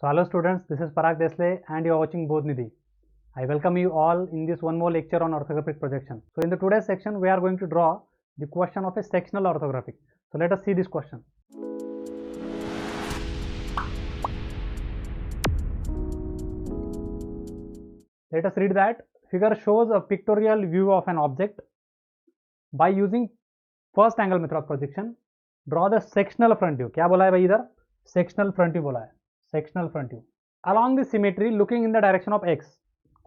So hello students, this is Parag Desle and you are watching Bodhnidhi. I welcome you all in this one more lecture on orthographic projection. So in the today's section, we are going to draw the question of a sectional orthographic. So let us see this question. Let us read that. Figure shows a pictorial view of an object. By using first angle method of projection, draw the sectional front view. क्या बोला है भाई इधर? Sectional front view बोला है. Sectional front view. Along the symmetry looking in the direction of x.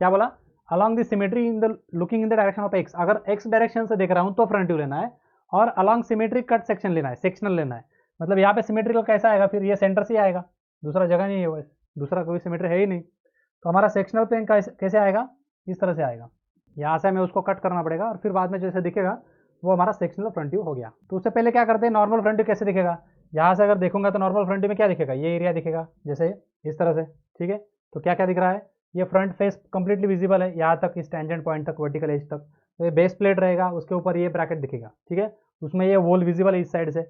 क्या बोला? Along the symmetry in the looking in the direction of x. अगर x डायरेक्शन से देख रहा हूं तो फ्रंट व्यू लेना है और along symmetry कट सेक्शन लेना है, सेक्शनल लेना है. मतलब यहाँ पे सिमेट्रिकल कैसा आएगा? फिर ये सेंटर से आएगा, दूसरा जगह नहीं है, वो दूसरा कोई सिमेट्री है ही नहीं. तो हमारा सेक्शनल प्लेन कैसे आएगा? इस तरह से आएगा. यहाँ से हमें उसको कट करना पड़ेगा और फिर बाद में जैसे दिखेगा वो हमारा सेक्शनल फ्रंट व्यू हो गया. तो उससे पहले क्या करते हैं, नॉर्मल फ्रंट व्यू कैसे दिखेगा? यहाँ से अगर देखूंगा तो नॉर्मल फ्रंट व्यू में क्या दिखेगा? ये एरिया दिखेगा जैसे इस तरह से. ठीक है, तो क्या क्या दिख रहा है? ये फ्रंट फेस कंप्लीटली विजिबल है यहाँ तक, इस टेंजेंट पॉइंट तक, वर्टिकल एज तक. तो ये बेस प्लेट रहेगा, उसके ऊपर ये ब्रैकेट दिखेगा. ठीक है, उसमें ये वॉल विजिबल है इस साइड से.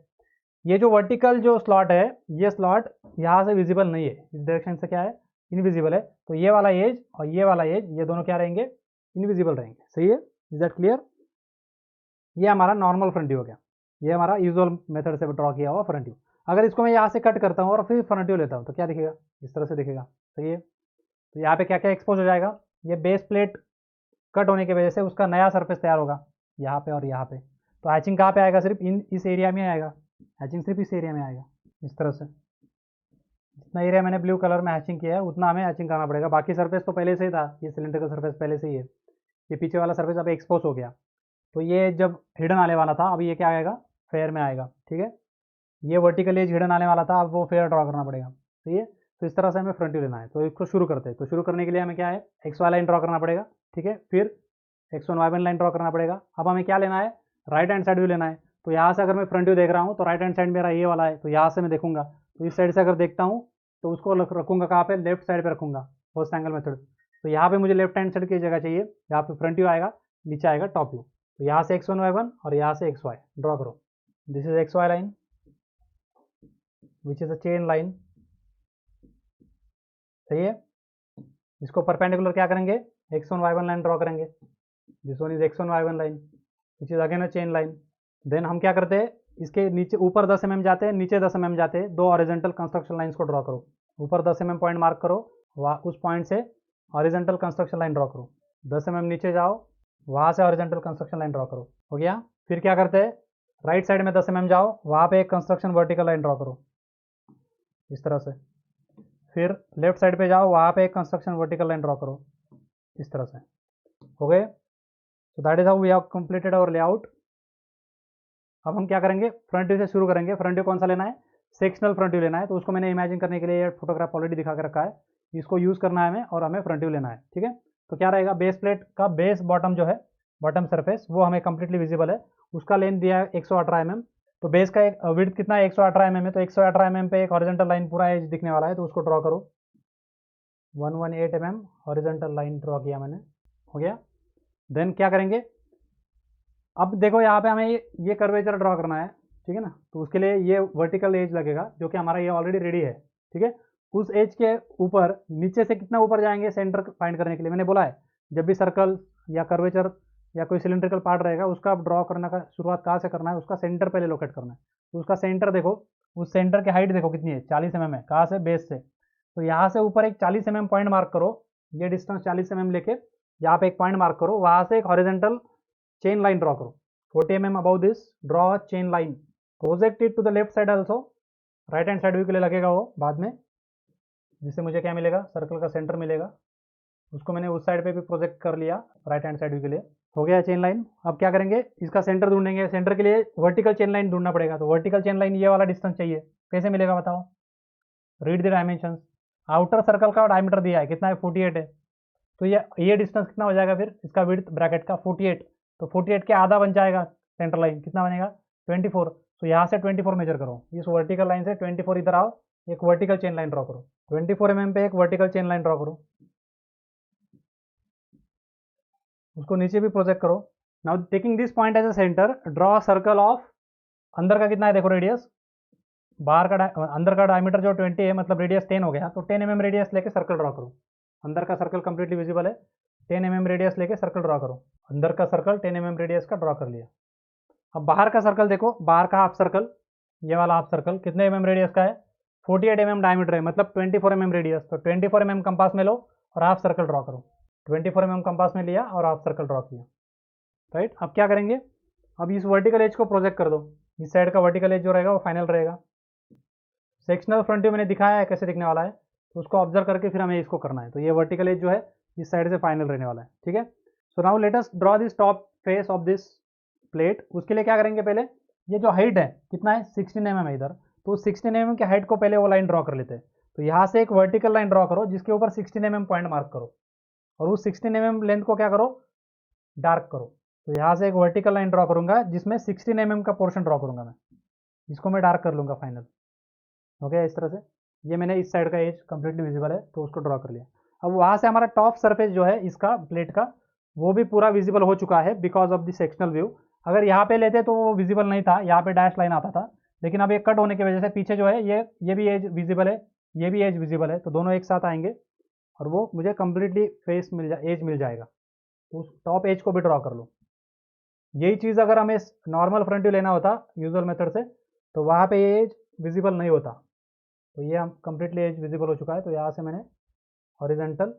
ये जो वर्टिकल जो स्लॉट है, ये स्लॉट यहाँ से विजिबल नहीं है, इस डायरेक्शन से क्या है? इनविजिबल है. तो ये वाला एज और ये वाला एज, ये दोनों क्या रहेंगे? इनविजिबल रहेंगे. सही है, इज दैट क्लियर? ये हमारा नॉर्मल फ्रंट व्यू हो गया. ये हमारा यूजुअल मेथड से ड्रॉ किया हुआ फ्रंट व्यू. अगर इसको मैं यहाँ से कट करता हूँ और फिर फ्रंट व्यू लेता हूँ तो क्या दिखेगा? इस तरह से दिखेगा. सही है, तो यहाँ पे क्या क्या एक्सपोज हो जाएगा? ये बेस प्लेट कट होने की वजह से उसका नया सरफेस तैयार होगा यहाँ पे और यहाँ पे. तो हैचिंग कहाँ पे आएगा? सिर्फ इस एरिया में आएगा. हैचिंग सिर्फ इस एरिया में आएगा, इस तरह से. जितना एरिया मैंने ब्लू कलर में हैचिंग किया है उतना हमें हैचिंग करना पड़ेगा. बाकी सरफेस तो पहले से ही था, ये सिलेंड्रिकल सरफेस पहले से ही है. ये पीछे वाला सरफेस अब एक्सपोज हो गया. तो ये जब हिडन आने वाला था, अब ये क्या आएगा? फेयर में आएगा. ठीक है, ये वर्टिकल एज हिडन आने वाला था, अब वो फेयर ड्रॉ करना पड़ेगा. सही है, तो इस तरह से हमें फ्रंट व्यू लेना है. तो इसको शुरू करते हैं. तो शुरू करने के लिए हमें क्या है? एक्स वाई लाइन ड्रॉ करना पड़ेगा. ठीक है, फिर X one Y one line draw करना पड़ेगा. अब हमें क्या लेना है? राइट हैंड साइड व्यू लेना है. तो यहाँ से अगर मैं फ्रंट व्यू देख रहा हूँ तो राइट हैंड साइड मेरा ये वाला है, तो यहाँ से मैं देखूंगा. तो इस साइड से अगर देखता हूँ तो उसको रखूंगा कहाँ पे? लेफ्ट साइड पे रखूंगा, फर्स्ट एंगल मेथड. तो यहाँ पे मुझे लेफ्ट हैंड साइड की जगह चाहिए. यहाँ पे फ्रंट व्यू आएगा, नीचे आएगा टॉप व्यू. तो यहाँ से एक्स वन वाई वन और यहाँ से एक्स वाई ड्रॉ करो. This is X Y line which is a chain line. सही है, इसको परपेंडिकुलर क्या करेंगे? X one Y one line draw करेंगे. This one is X one Y one line which is again a chain line. Then हम क्या करते हैं? इसके नीचे ऊपर 10 mm जाते हैं, नीचे 10 mm जाते हैं. दो हॉरिजॉन्टल कंस्ट्रक्शन लाइंस को ड्रॉ करो. ऊपर 10 mm पॉइंट मार्क करो, उस पॉइंट से हॉरिजॉन्टल कंस्ट्रक्शन लाइन ड्रॉ करो. 10 mm नीचे जाओ, वहाँ से हॉरिजॉन्टल कंस्ट्रक्शन लाइन ड्रॉ करो. हो गया. फिर क्या करते हैं? राइट साइड में 10 mm जाओ, वहाँ पे एक कंस्ट्रक्शन वर्टिकल लाइन ड्रॉ करो इस तरह से. फिर लेफ्ट साइड पे जाओ, वहाँ पे एक कंस्ट्रक्शन वर्टिकल लाइन ड्रॉ करो इस तरह से. हो गए. So that is how we have completed our layout. अब हम क्या करेंगे? फ्रंट व्यू से शुरू करेंगे. फ्रंट व्यू कौन सा लेना है? सेक्शनल फ्रंट व्यू लेना है. तो उसको मैंने इमेजिन करने के लिए ये फोटोग्राफ ऑलरेडी दिखा के रखा है. इसको यूज़ करना है हमें और हमें फ्रंट व्यू लेना है. ठीक है, तो क्या रहेगा? बेस प्लेट का बेस बॉटम जो है, बॉटम सरफेस, वो हमें कंप्लीटली विजिबल है. उसका लेंथ दिया है 118 mm. तो बेस का एक विड्थ कितना है? 118 mm है. तो 118 mm पे एक हॉरिजॉन्टल लाइन पूरा एज दिखने वाला है, तो उसको ड्रॉ करो. 118 mm हॉरिजॉन्टल लाइन ड्रॉ किया मैंने. हो गया. देन क्या करेंगे? अब देखो यहाँ पे हमें ये कर्वेचर ड्रॉ करना है. ठीक है ना, तो उसके लिए ये वर्टिकल एज लगेगा जो कि हमारा ये ऑलरेडी रेडी है. ठीक है, उस एज के ऊपर नीचे से कितना ऊपर जाएंगे सेंटर फाइंड करने के लिए? मैंने बोला है जब भी सर्कल या कर्वेचर या कोई सिलेंड्रिकल पार्ट रहेगा उसका ड्रॉ करने का शुरुआत कहाँ से करना है? उसका सेंटर पहले लोकेट करना है. तो उसका सेंटर देखो, उस सेंटर की हाइट देखो कितनी है? 40 mm है. कहाँ से? बेस से. तो यहाँ से ऊपर एक 40 mm पॉइंट मार्क करो. ये डिस्टेंस 40 mm लेके यहाँ पे एक पॉइंट मार्क करो, वहाँ से एक हॉरिजॉन्टल चेन लाइन ड्रॉ करो. 40 mm above this, draw a chain line. Project it to the left side also. Right hand side view के लिए लगेगा वो बाद में, जिससे मुझे क्या मिलेगा? सर्कल का सेंटर मिलेगा. उसको मैंने उस साइड पे भी प्रोजेक्ट कर लिया राइट हैंड साइड व्यू के लिए. हो गया चेन लाइन. अब क्या करेंगे? इसका सेंटर ढूंढेंगे. सेंटर के लिए वर्टिकल चेन लाइन ढूंढना पड़ेगा. तो वर्टिकल चेन लाइन ये वाला डिस्टेंस चाहिए. कैसे मिलेगा बताओ? Read the dimensions. Outer circle का डायमीटर दिया है, कितना है? 48 है. तो ये डिस्टेंस कितना हो जाएगा फिर? इसका विड्थ ब्रैकेट का 48. तो 48 के आधा बन जाएगा सेंटर लाइन. कितना बनेगा? 24. तो यहाँ से 24 मेजर करो. इस वर्टिकल लाइन से 24 इधर आओ, एक वर्टिकल चेन लाइन ड्रॉ करो. 24 mm पे एक वर्टिकल चेन लाइन ड्रॉ करो. उसको नीचे भी प्रोजेक्ट करो. Now taking this point as a centre, draw circle of, अंदर का कितना है देखो रेडियस? बाहर का अंदर का डायमीटर जो 20 है, मतलब रेडियस 10 हो गया, तो 10 mm रेडियस लेके सर्कल ड्रॉ करो। अंदर का सर्कल कंप्लीटली विजिबल है, 10 mm रेडियस लेके सर्कल ड्रॉ करो। अंदर का सर्कल 10 mm रेडियस का ड्रॉ कर लिया। अब बाहर का सर्कल देखो, बाहर का हाफ सर्कल, ये वाला हाफ सर्कल कितने mm रेडियस का है? 48 mm डायमीटर है, मतलब 24 mm रेडियस। तो 24 mm कंपास में लो और हाफ सर्कल ड्रॉ करो। 24 mm कंपास में लिया और हाफ सर्कल ड्रॉ किया, राइट। अब क्या करेंगे, अब इस वर्टिकल एज को प्रोजेक्ट कर दो। इस साइड का वर्टिकल एज जो रहेगा वो फाइनल रहेगा। सेक्शनल फ्रंट व्यू मैंने दिखाया है कैसे दिखने वाला है, तो उसको ऑब्जर्व करके फिर हमें इसको करना है। तो ये वर्टिकल एज जो है इस साइड से फाइनल रहने वाला है, ठीक है। So now let us draw this top face of this plate. उसके लिए क्या करेंगे, पहले ये जो हाइट है कितना है, 16 mm है इधर, तो 16 mm की हाइट को पहले वो लाइन ड्रॉ कर लेते हैं। तो यहाँ से एक वर्टिकल लाइन ड्रॉ करो जिसके ऊपर 16 mm पॉइंट मार्क करो, और उस 16 mm लेंथ को क्या करो, डार्क करो। तो यहाँ से एक वर्टिकल लाइन ड्रॉ करूंगा जिसमें 16 mm का पोर्शन ड्रॉ करूंगा मैं, इसको मैं डार्क कर लूंगा फाइनल। हो गया इस तरह से। ये मैंने इस साइड का एज कंप्लीटली विजिबल है तो उसको ड्रॉ कर लिया। अब वहाँ से हमारा टॉप सरफेस जो है इसका प्लेट का, वो भी पूरा विजिबल हो चुका है because of the sectional view. अगर यहाँ पे लेते तो वो विजिबल नहीं था, यहाँ पे डैश लाइन आता था, लेकिन अब ये कट होने की वजह से पीछे जो है ये भी एज विजिबल है, ये भी एज विजिबल है, तो दोनों एक साथ आएंगे और वो मुझे कम्प्लीटली फेस एज मिल जाएगा। तो उस टॉप एज को भी ड्रॉ कर लो। यही चीज़ अगर हमें नॉर्मल फ्रंट व्यू लेना होता यूजुअल मेथड से, तो वहाँ पे ये एज विजिबल नहीं होता। तो ये हम कम्प्लीटली एज विजिबल हो चुका है। तो यहाँ से मैंने हॉरिजेंटल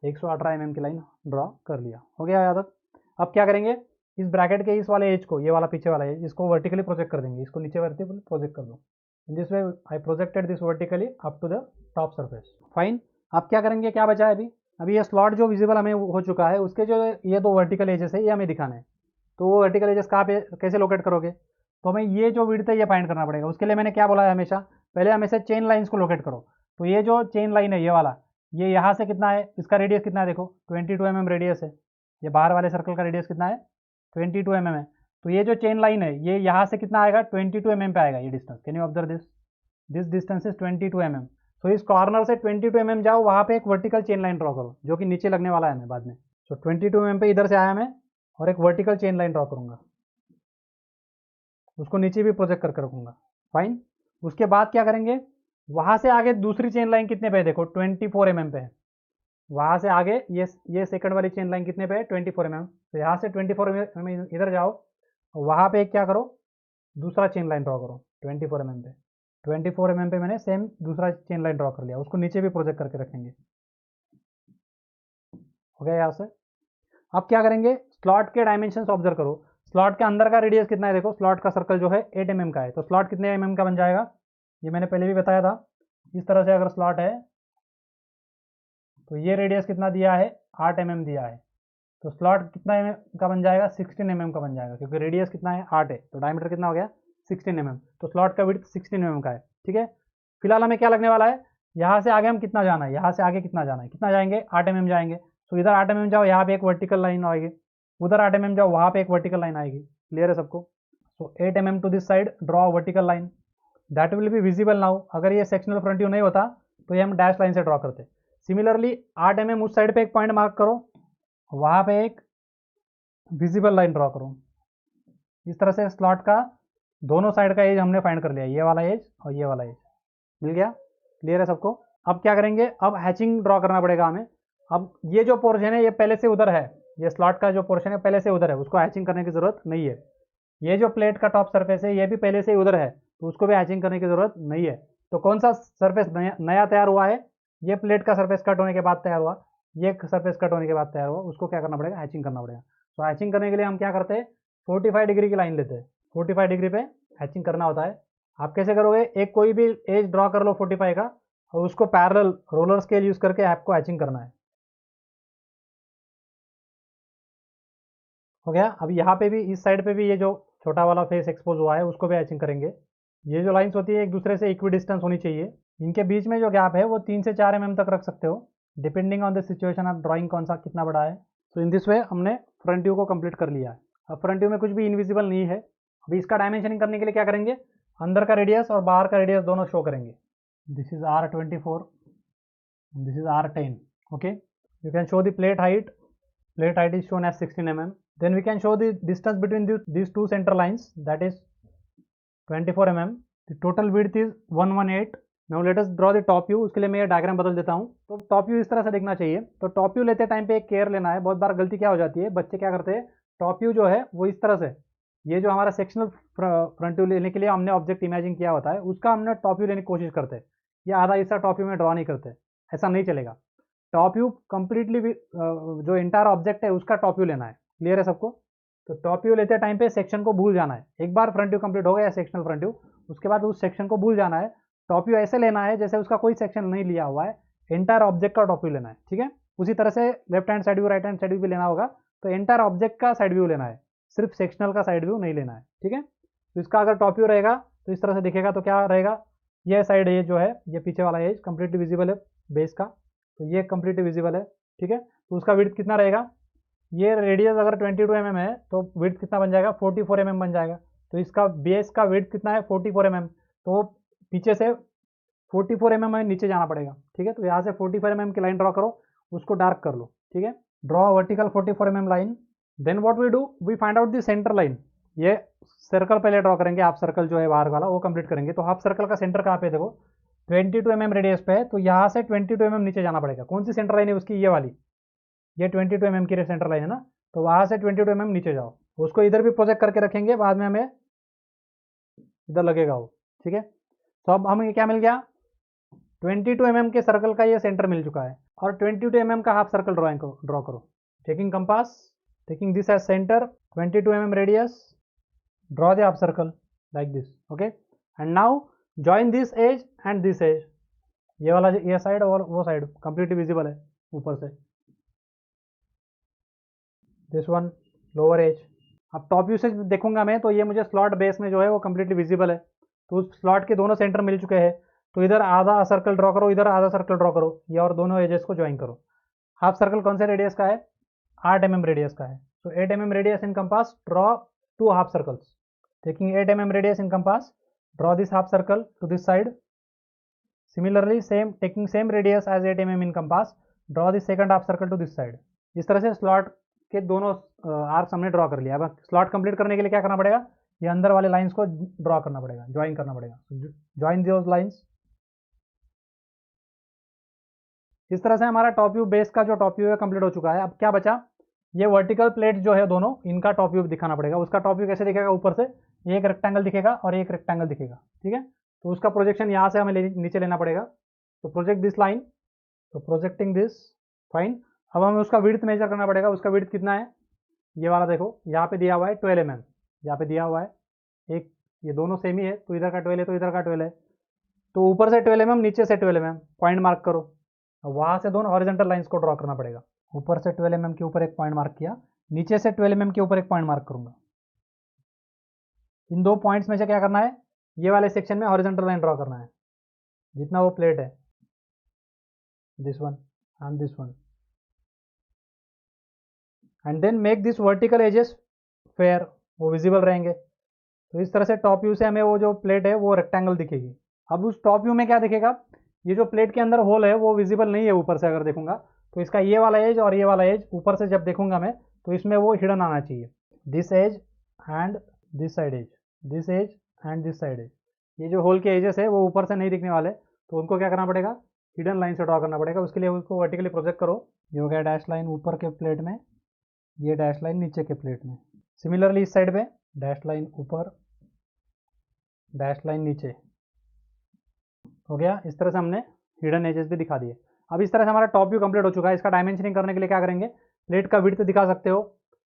118 mm की लाइन ड्रॉ कर लिया। हो गया यहाँ तक। अब क्या करेंगे, इस ब्रैकेट के इस वाले एज को, ये वाला पीछे वाला एज, इसको वर्टिकली प्रोजेक्ट कर देंगे। इसको नीचे वर्टिकली प्रोजेक्ट कर दो। In this way I projected this vertically up to the top surface. Fine. अब क्या करेंगे, क्या बचा है अभी ये स्लॉट जो विजिबल हमें हो चुका है, उसके जो ये दो वर्टिकल एजेस है ये हमें दिखाना है। तो वो वर्टिकल एजेस कहाँ पे कैसे लोकेट करोगे, तो हमें ये जो विड्थ है ये फाइंड करना पड़ेगा। उसके लिए मैंने क्या बोला है, हमेशा पहले हमेशा चेन लाइन्स को लोकेट करो। तो ये जो चेन लाइन है ये वाला, ये यहाँ से कितना है, इसका रेडियस कितना है, देखो 22 mm रेडियस है। ये बाहर वाले सर्कल का रेडियस कितना है, 22 mm है। तो ये जो चेन लाइन है ये यहाँ से कितना आएगा, 22 mm पे आएगा ये distance. Can you observe this distance is 22 mm। तो इस कॉर्नर से 22 mm जाओ, वहाँ पे एक वर्टिकल चेन लाइन ड्रॉ करो जो कि नीचे लगने वाला है हमें बाद में। तो 22 mm पे इधर से आया मैं और एक वर्टिकल चेन लाइन ड्रॉ करूँगा, उसको नीचे भी प्रोजेक्ट करके रखूँगा। फाइन। उसके बाद क्या करेंगे, वहाँ से आगे दूसरी चेन लाइन कितने पे है, देखो 24 mm पे है। वहाँ से आगे ये सेकंड वाली चेन लाइन कितने पे है, 24 mm। तो यहाँ से 24 mm इधर जाओ, वहाँ पे क्या करो, दूसरा चेन लाइन ड्रॉ करो 24 mm पे। 24 mm पे मैंने सेम दूसरा चेन लाइन ड्रॉ कर लिया, उसको नीचे भी प्रोजेक्ट करके रखेंगे। हो गया यहाँ से। अब क्या करेंगे, स्लॉट के डायमेंशन ऑब्जर्व करो। स्लॉट के अंदर का रेडियस कितना है, देखो स्लॉट का सर्कल जो है 8 mm का है। तो स्लॉट कितने mm का बन जाएगा, ये मैंने पहले भी बताया था। इस तरह से अगर स्लॉट है तो ये रेडियस कितना दिया है, 8 mm दिया है। तो स्लॉट कितना mm का बन जाएगा, 16 mm का बन जाएगा, क्योंकि रेडियस कितना है, 8 है। तो डायमीटर कितना हो गया, 16 mm। तो स्लॉट का विड्थ 16 mm का है, ठीक है। फिलहाल हमें क्या लगने वाला है, यहाँ से आगे हम कितना जाना है, यहाँ से आगे कितना जाना है, कितना जाएंगे, 8 mm जाएंगे। तो इधर 8 mm जाओ, यहाँ पे एक वर्टिकल लाइन आएगी, उधर 8 mm जाओ, वहाँ पे एक वर्टिकल लाइन आएगी। क्लियर है सबको। So 8 mm to this side draw vertical line that will be visible now. अगर ये सेक्शनल फ्रंट व्यू नहीं होता तो ये हम डैश लाइन से ड्रॉ करते। सिमिलरली 8 mm उस साइड पे एक पॉइंट मार्क करो, वहाँ पे एक विजिबल लाइन ड्रॉ करो। इस तरह से स्लॉट का दोनों साइड का एज हमने फाइंड कर लिया, ये वाला एज और ये वाला एज मिल गया। क्लियर है सबको। अब क्या करेंगे, अब हैचिंग ड्रॉ करना पड़ेगा हमें। अब ये जो पोर्शन है ये पहले से उधर है, ये स्लॉट का जो पोर्शन है पहले से उधर है, उसको हैचिंग करने की ज़रूरत नहीं है। ये जो प्लेट का टॉप सरफेस है ये भी पहले से ही उधर है, तो उसको भी हैचिंग करने की ज़रूरत नहीं है। तो कौन सा सरफेस नया तैयार हुआ है, ये प्लेट का सरफेस कट होने के बाद तैयार हुआ, ये सरफेस कट होने के बाद तैयार हुआ, उसको क्या करना पड़ेगा, हैचिंग करना पड़ेगा। तो हैचिंग करने के लिए हम क्या करते हैं, 45 डिग्री की लाइन लेते हैं। 45 डिग्री पे हैचिंग करना होता है। आप कैसे करोगे, एक कोई भी एज ड्रॉ कर लो 45 का और उसको पैरेलल रोलर स्केल यूज़ करके आपको हैचिंग करना है। हो गया। अब यहाँ पे भी इस साइड पे भी ये जो छोटा वाला फेस एक्सपोज हुआ है उसको भी हैचिंग करेंगे। ये जो लाइंस होती है एक दूसरे से इक्वी डिस्टेंस होनी चाहिए। इनके बीच में जो गैप है वो 3 से 4 mm तक रख सकते हो, डिपेंडिंग ऑन द सिचुएशन आप ड्राइंग कौन सा कितना बड़ा है। तो इन दिस वे हमने फ्रंट व्यू को कंप्लीट कर लिया है। अब फ्रंट व्यू में कुछ भी इनविजिबल नहीं है। अभी इसका डायमेंशनिंग करने के लिए क्या करेंगे, अंदर का रेडियस और बाहर का रेडियस दोनों शो करेंगे। This is R24, this is R10। Okay, you can show the plate height is shown as 16 mm. Then we can show the distance between these two center lines, that is 24 mm. Total width is 118। Now let us draw the top view. उसके लिए मैं ये diagram बदल देता हूँ। तो top view इस तरह से दिखना चाहिए। तो टॉप व्यू लेते टाइम पे एक केयर लेना है। बहुत बार गलती क्या हो जाती है, बच्चे क्या करते हैं, टॉप व्यू जो है वो इस तरह से, ये जो हमारा सेक्शनल फ्रंट व्यू लेने के लिए हमने ऑब्जेक्ट इमेजिन किया होता है, उसका हमने टॉप व्यू लेने की कोशिश करते हैं, या आधा हिस्सा टॉप व्यू में ड्रॉ नहीं करते। ऐसा नहीं चलेगा। टॉप व्यू कंप्लीटली जो इंटायर ऑब्जेक्ट है उसका टॉप व्यू लेना है। क्लियर है सबको? तो टॉप व्यू लेते टाइम पे सेक्शन को भूल जाना है। एक बार फ्रंट व्यू कंप्लीट हो गया सेक्शनल फ्रंट व्यू, उसके बाद उस सेक्शन को भूल जाना है। टॉप व्यू ऐसे लेना है जैसे उसका कोई सेक्शन नहीं लिया हुआ है, एंटायर ऑब्जेक्ट का टॉप व्यू लेना है। ठीक है, उसी तरह से left hand side view, right hand side view भी लेना होगा। तो एंटायर ऑब्जेक्ट का साइड व्यू लेना है, सिर्फ सेक्शनल का साइड व्यू नहीं लेना है। ठीक है, तो इसका अगर टॉप व्यू रहेगा तो इस तरह से दिखेगा। तो क्या रहेगा, ये साइड एज जो है, ये पीछे वाला एज कंप्लीटली विजिबल है बेस का, तो ये कंप्लीटली विजिबल है। ठीक है, तो उसका विड्थ कितना रहेगा, ये रेडियस अगर 22 mm है तो विड्थ कितना बन जाएगा, 44 mm बन जाएगा। तो इसका बेस का विड्थ कितना है, 44 mm। तो पीछे से 44 mm में नीचे जाना पड़ेगा। ठीक है, तो यहाँ से 44 mm की लाइन ड्रॉ करो, उसको डार्क कर लो। ठीक है, draw vertical 44 mm line. Then what we do, we find out the centre line. ये सर्कल पहले ड्रॉ करेंगे, हाफ सर्कल जो है बाहर वाला वो कंप्लीट करेंगे। तो हाफ सर्कल का सेंटर कहाँ पे, देखो 22 mm रेडियस पे है, तो यहाँ से 22 mm नीचे जाना पड़ेगा। कौन सी सेंटर लाइन है उसकी, ये वाली, ये 22 mm की सेंटर लाइन है ना, तो वहाँ से 22 mm नीचे जाओ। उसको इधर भी प्रोजेक्ट करके रखेंगे, बाद में हमें इधर लगेगा वो। ठीक है, तो अब हमें क्या मिल गया, 22 mm के सर्कल का ये सेंटर मिल चुका है। और 22 mm का हाफ सर्कल ड्रॉ करो। Taking compass, taking this as centre, 22 mm radius, draw the half circle like this. Okay, and now join this edge and this edge. ये वाला, ये साइड और वो साइड कंप्लीटली विजिबल है ऊपर से। This one lower edge. अब top view से देखूंगा मैं, तो ये मुझे स्लॉट बेस में जो है वो कंप्लीटली विजिबल है। तो उस स्लॉट के दोनों सेंटर मिल चुके हैं। तो इधर आधा सर्कल ड्रॉ करो, इधर आधा सर्कल ड्रॉ करो, ये और दोनों एजेस को ज्वाइन करो। हाफ सर्कल कौन से रेडियस का है, 8 mm रेडियस का है। तो 8 mm radius in compass, draw 2 half circles. Taking 8 mm radius in compass, draw this half circle to this side. Similarly same, taking same radius as 8 mm in compass, draw this second half circle to this side. इस तरह से slot के दोनों arcs हमने draw कर लिया। अब slot complete करने के लिए क्या करना पड़ेगा, ये अंदर वाले लाइंस को ड्रॉ करना पड़ेगा, ज्वाइन करना पड़ेगा। Join those lines. इस तरह से हमारा टॉप व्यू बेस का जो टॉप व्यू है कंप्लीट हो चुका है। अब क्या बचा, ये वर्टिकल प्लेट जो है दोनों, इनका टॉप व्यू दिखाना पड़ेगा। उसका टॉप व्यू कैसे दिखेगा, ऊपर से एक रेक्टेंगल दिखेगा और एक रेक्टेंगल दिखेगा। ठीक है, तो उसका प्रोजेक्शन यहाँ से हमें नीचे लेना पड़ेगा। तो प्रोजेक्ट दिस लाइन, तो प्रोजेक्टिंग दिस, फाइन। अब हमें उसका विड्थ मेजर करना पड़ेगा। उसका विड्थ कितना है, ये वाला देखो यहाँ पे दिया हुआ है 12 mm, यहाँ पे दिया हुआ है एक, ये दोनों सेम ही है, तो इधर का 12 है तो इधर का 12 है। तो ऊपर से 12 mm, नीचे से 12 mm, पॉइंट मार्क करो। वहाँ से दोनों हॉरिजॉन्टल लाइंस को ड्रॉ करना पड़ेगा। ऊपर से 12 mm के ऊपर एक पॉइंट मार्क किया, नीचे से 12 mm के ऊपर एक पॉइंट मार्क करूंगा। इन दो पॉइंट्स में से क्या करना है, ये वाले सेक्शन में हॉरिजॉन्टल लाइन ड्रॉ करना है, जितना वो प्लेट है, this one and this one. And then make this vertical edges fair, वो विजिबल रहेंगे। तो इस तरह से टॉप व्यू से हमें वो जो प्लेट है वो रेक्टेंगल दिखेगी। अब उस टॉप व्यू में क्या दिखेगा, ये जो प्लेट के अंदर होल है वो विजिबल नहीं है ऊपर से अगर देखूंगा। तो इसका ये वाला एज और ये वाला एज ऊपर से जब देखूंगा मैं, तो इसमें वो हिडन आना चाहिए। This edge and this side edge, this edge and this side edge. ये जो होल के एजेस है वो ऊपर से नहीं दिखने वाले, तो उनको क्या करना पड़ेगा, हिडन लाइन से ड्रॉ करना पड़ेगा। उसके लिए उसको वर्टिकली प्रोजेक्ट करो। ये हो गया डैश लाइन ऊपर के प्लेट में, ये डैश लाइन नीचे के प्लेट में। सिमिलरली इस साइड पे डैश लाइन ऊपर, डैश लाइन नीचे। हो गया। इस तरह से हमने हिडन एजेस भी दिखा दिए। अब इस तरह से हमारा टॉप व्यू कंप्लीट हो चुका है। इसका डायमेंशनिंग करने के लिए क्या करेंगे, प्लेट का विड्थ दिखा सकते हो,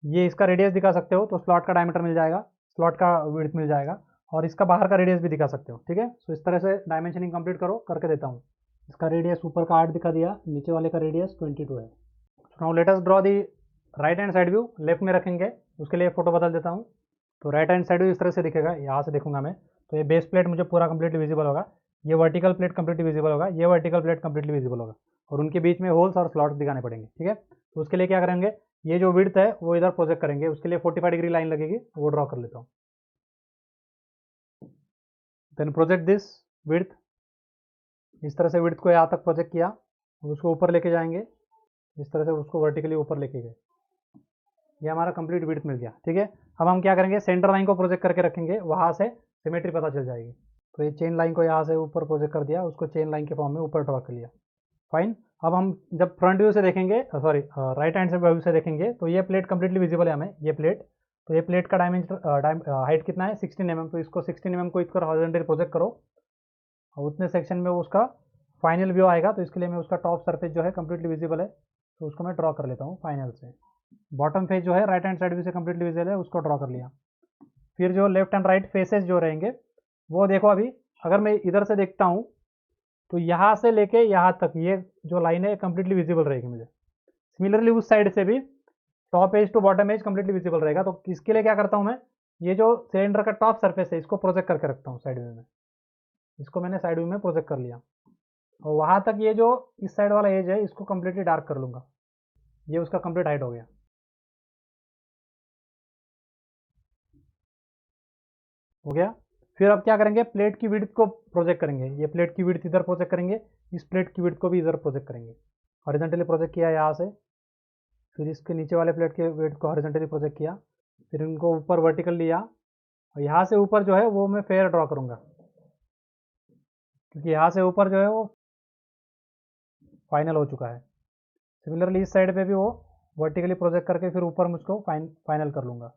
ये इसका रेडियस दिखा सकते हो, तो स्लॉट का डायमीटर मिल जाएगा, स्लॉट का विड्थ मिल जाएगा, और इसका बाहर का रेडियस भी दिखा सकते हो। ठीक है, तो इस तरह से डायमेंशनिंग कंप्लीट करो, करके देता हूँ। इसका रेडियस ऊपर का 8 दिखा दिया, नीचे वाले का रेडियस 22 है। Now let us draw the right hand side view. Left में रखेंगे, उसके लिए फोटो बदल देता हूँ। तो राइट हैंड साइड व्यू इस तरह से दिखेगा, यहाँ से देखूंगा मैं, तो ये बेस प्लेट मुझे पूरा कंप्लीटली विजिबल होगा, ये वर्टिकल प्लेट कंप्लीटली विजिबल होगा, ये वर्टिकल प्लेट कंप्लीटली विजिबल होगा, और उनके बीच में होल्स और स्लॉट्स दिखाने पड़ेंगे। ठीक है, तो उसके लिए क्या करेंगे, ये जो विड्थ है वो इधर प्रोजेक्ट करेंगे। उसके लिए 45 डिग्री लाइन लगेगी, वो ड्रॉ कर लेता हूँ। देन प्रोजेक्ट दिस विड्थ, इस तरह से विड्थ को यहाँ तक प्रोजेक्ट किया, उसको ऊपर लेके जाएंगे, इस तरह से उसको वर्टिकली ऊपर लेके गए, ये हमारा कंप्लीट विड्थ मिल गया। ठीक है, अब हम क्या करेंगे, सेंटर लाइन को प्रोजेक्ट करके रखेंगे, वहाँ से सिमेट्री पता चल जाएगी। तो ये चेन लाइन को यहाँ से ऊपर प्रोजेक्ट कर दिया, उसको चेन लाइन के फॉर्म में ऊपर ड्रॉ कर लिया। फाइन। अब हम जब फ्रंट व्यू से देखेंगे, सॉरी राइट हैंड से व्यू से देखेंगे, तो ये प्लेट कंप्लीटली विजिबल है हमें, ये प्लेट। तो ये प्लेट का डायमेंशन हाइट कितना है 16 mm, तो इसको 16 mm को इधर हॉरिजॉन्टली प्रोजेक्ट करो और उतने सेक्शन में उसका फाइनल व्यू आएगा। तो इसके लिए मैं उसका टॉप सरफेस जो है कंप्लीटली विजिबल है, तो उसको मैं ड्रॉ कर लेता हूँ फाइनल से। बॉटम फेस जो है राइट हैंड साइड व्यू से कंप्लीटली विजिबल है, उसको ड्रॉ कर लिया। फिर जो लेफ्ट एंड राइट फेसेस जो रहेंगे वो देखो, अभी अगर मैं इधर से देखता हूँ तो यहाँ से लेके यहाँ तक ये जो लाइन है कंप्लीटली विजिबल रहेगी मुझे। सिमिलरली उस साइड से भी top edge to bottom edge completely visible रहेगा। तो इसके लिए क्या करता हूँ मैं, ये जो सिलेंडर का टॉप सरफेस है इसको प्रोजेक्ट करके रखता हूँ साइड व्यू में। इसको मैंने साइड व्यू में प्रोजेक्ट कर लिया और वहाँ तक ये जो इस साइड वाला एज है इसको कंप्लीटली डार्क कर लूँगा। ये उसका कंप्लीट हाइट हो गया। हो गया। फिर अब क्या करेंगे, प्लेट की विड्थ को प्रोजेक्ट करेंगे। ये प्लेट की विड्थ इधर प्रोजेक्ट करेंगे, इस प्लेट की विड्थ को भी इधर प्रोजेक्ट करेंगे। हॉरिजॉन्टली प्रोजेक्ट किया यहाँ से, फिर इसके नीचे वाले प्लेट के विड्थ को हॉरिजॉन्टली प्रोजेक्ट किया, फिर इनको ऊपर वर्टिकल लिया और यहाँ से ऊपर जो है वो मैं फेयर ड्रॉ करूँगा, क्योंकि यहाँ से ऊपर जो है वो फाइनल हो चुका है। सिमिलरली इस साइड पे भी वो वर्टिकली प्रोजेक्ट करके फिर ऊपर मुझको फाइनल कर लूँगा।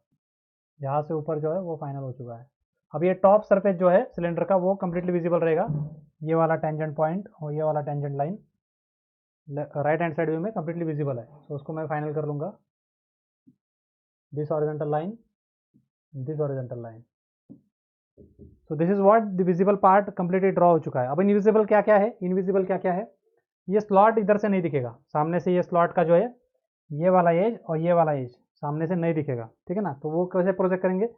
यहाँ से ऊपर जो है वो फाइनल हो चुका है। अब ये टॉप सरफेस जो है सिलेंडर का वो कंप्लीटली विजिबल रहेगा। ये वाला टेंजेंट पॉइंट और ये वाला tangent line right hand side view में कंप्लीटली विजिबल है, तो उसको मैं फाइनल कर लूँगा। This horizontal line, this horizontal line. So this is what the visible part completely draw हो चुका है। अब इनविजिबल क्या क्या है, इनविजिबल क्या क्या है, ये स्लॉट इधर से नहीं दिखेगा सामने से। ये स्लॉट का जो है ये वाला एज और ये वाला एज सामने से नहीं दिखेगा, ठीक है ना। तो वो कैसे प्रोजेक्ट करेंगे,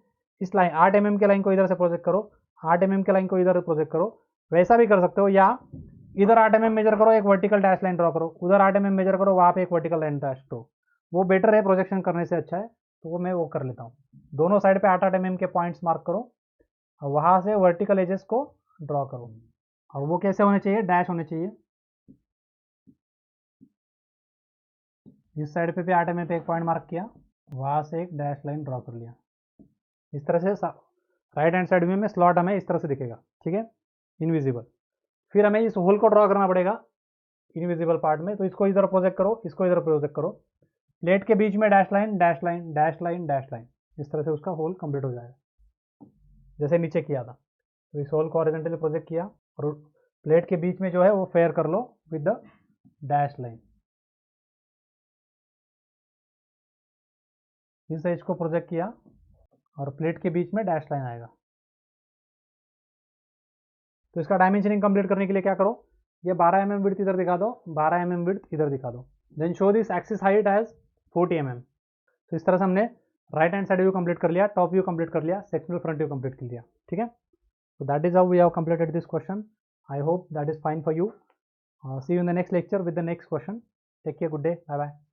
इस लाइन 8 mm के लाइन को इधर से प्रोजेक्ट करो, 8 mm के लाइन को इधर प्रोजेक्ट करो। वैसा भी कर सकते हो, या इधर 8 mm मेजर करो, एक वर्टिकल डैश लाइन ड्रॉ करो, उधर 8 mm मेजर करो, वहाँ पे एक वर्टिकल लाइन डैश ड्रॉ। वो बेटर है प्रोजेक्शन करने से, अच्छा है। तो वो मैं वो कर लेता हूँ। दोनों साइड पे 8 mm के पॉइंट्स मार्क करो और वहाँ से वर्टिकल एजेस को ड्रॉ करो। और वो कैसे होने चाहिए, डैश होने चाहिए। इस साइड पे भी 8 mm पे एक पॉइंट मार्क किया, वहाँ से एक डैश लाइन ड्रॉ कर लिया। इस तरह से राइट हैंड साइड में स्लॉट हमें इस तरह से दिखेगा, ठीक है, इनविजिबल। फिर हमें इस होल को ड्रॉ करना पड़ेगा इनविजिबल पार्ट में। तो इसको इधर प्रोजेक्ट करो, इसको इधर प्रोजेक्ट करो। प्लेट के बीच में dash line, dash line, dash line, dash line, इस तरह से उसका होल कंप्लीट हो जाएगा जैसे नीचे किया था। तो इस होल को हॉरिजॉन्टली प्रोजेक्ट किया और प्लेट के बीच में जो है वो फेयर कर लो विद द डैश लाइन। इस एज को प्रोजेक्ट किया और प्लेट के बीच में डैश लाइन आएगा। तो इसका डायमेंशनिंग कंप्लीट करने के लिए क्या करो, ये 12 mm विड्थ इधर दिखा दो, 12 mm विड्थ इधर दिखा दो। Then show this axis height as 40 mm। तो इस तरह से हमने right hand side view complete कर लिया, टॉप व्यू कंप्लीट कर लिया, सेक्शनल फ्रंट व्यू कंप्लीट कर लिया, ठीक है। So that is how we have completed this question. I hope that is fine for you. See you in the next lecture with the next question. Take care. Good day. Bye bye.